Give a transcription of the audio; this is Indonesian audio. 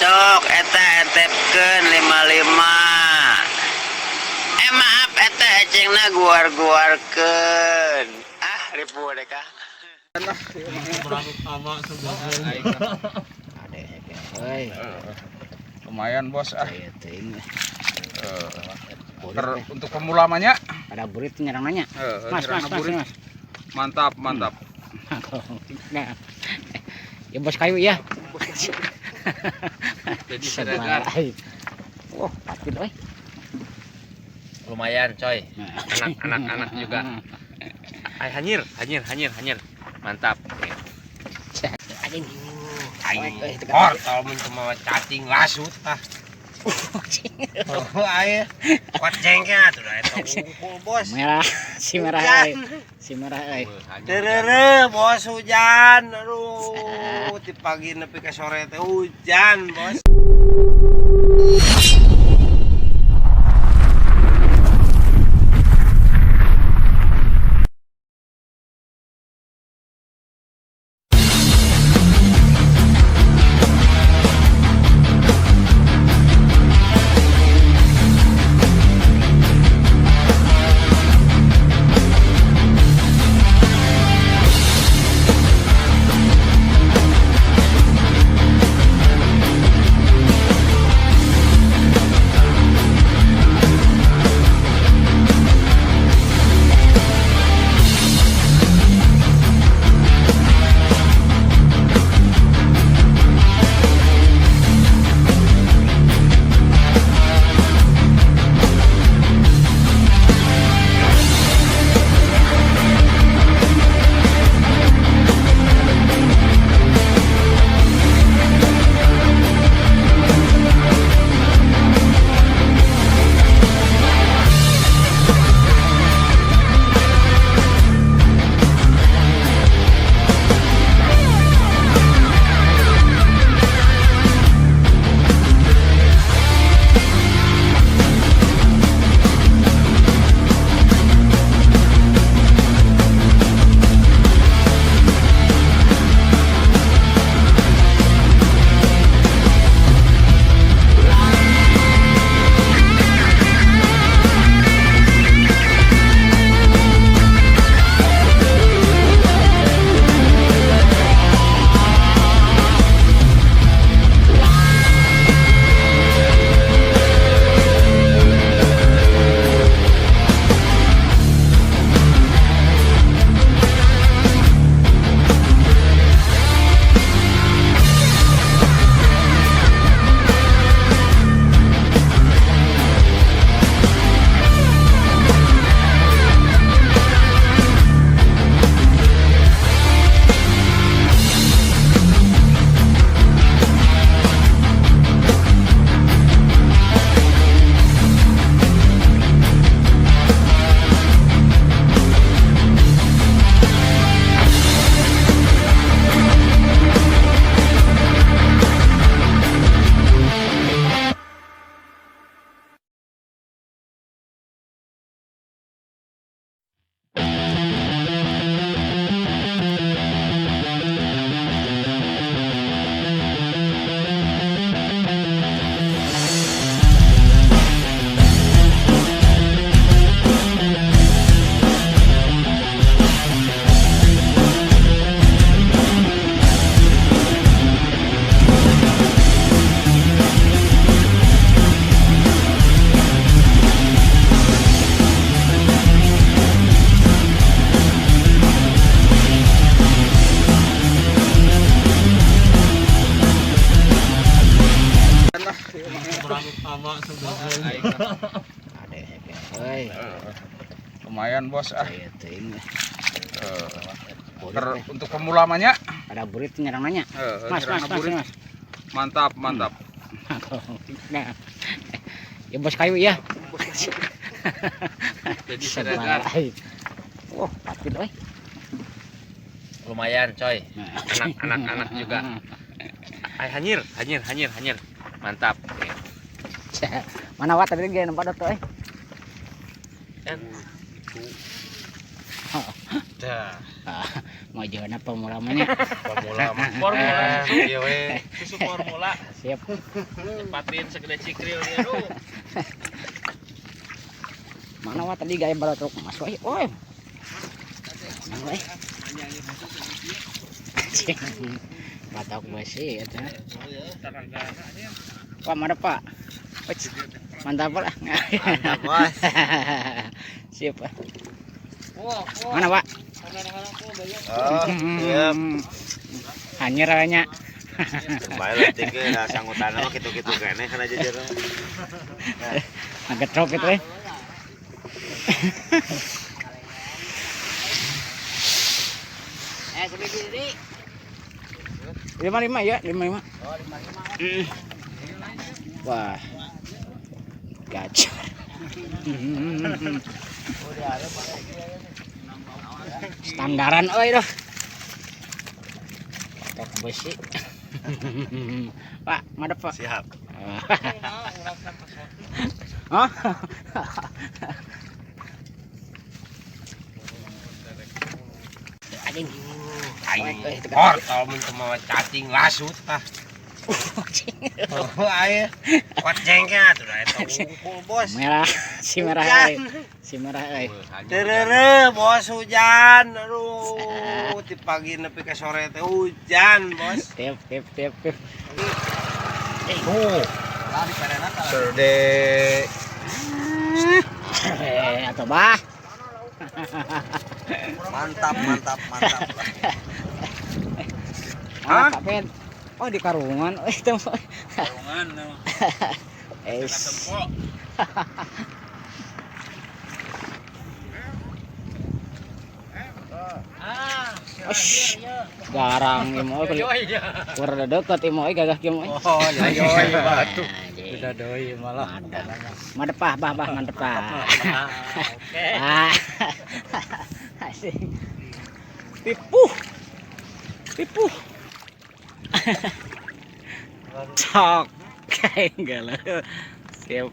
sok eta entepkeun 55. Maaf eta ecengna guar-guarkeun. Ribu deh kah. Lumayan bos untuk pemula-nya ada burit nyerang nanya. Mas. Mantap. Nah. Ya bos kayu ya. Jadi seregan. Wah, pasti doi. Lumayan coy. Anak-anak juga. Hanyir. Mantap. Anjing. Kalau mau cacing lasut ah. Ayo. Kuat jengnya tuh itu bos. Merah, si merah euy. Terere bos hujan. Aduh, di pagi nepi ke sore teh hujan, bos. Lumayan bos untuk pemula-nya ada burit nyerang nanya. Mas. Mantap. Nah. Ya bos kayu ya. Jadi seregan. Wah, pasti doi. Lumayan coy. Anak-anak juga. Hanyir. Mantap. Mana wat tadi ge nempat tuh Dah. Mau jualan apa mulamanya? Formula mah. Formula. Iya we. Susu formula. Siap. Tepatin segede cikril dia aduh. Mana wa tadi gaya baru truk mas woi. Oi. Mana woi? Batok besi eta. Pak, mana Pak? Wih, mantap lah. Mantap, Bos. Siap Pak. Mana Pak? Oh, siap. Hanyir nya. Bae lah tinggal da sanggutan mah kitu-kitu keneh kana jajar. Agak truk itu eh. Sedikit. 55 ya, 55. Oh, 55. Wah. Gacor. Standaran euy doh. Tok besi. Pak, madep Pak. Siap. Hah? Anjing. Aing portal mun teu mawa cacing lasut tah. Oh, aya. Kocengnya tuh da eta unggul, Bos. Merah, si merah euy. Si merah euy. Terere, Bos hujan. Aduh, ti pagi nepi ka sore teh hujan, Bos. Tiap. Tuh. Serde. Atau bah. Mantap. Hah? Kapen. Oh di karungan. Itu. Karungan. Es. Garang imo kurang deket imo gagah imo. Oh, yoy batu. Udah doi malah. Mantep bah mantep bah. Oke. Asik. Tipu. Cok. Kayak enggak lah. Siap.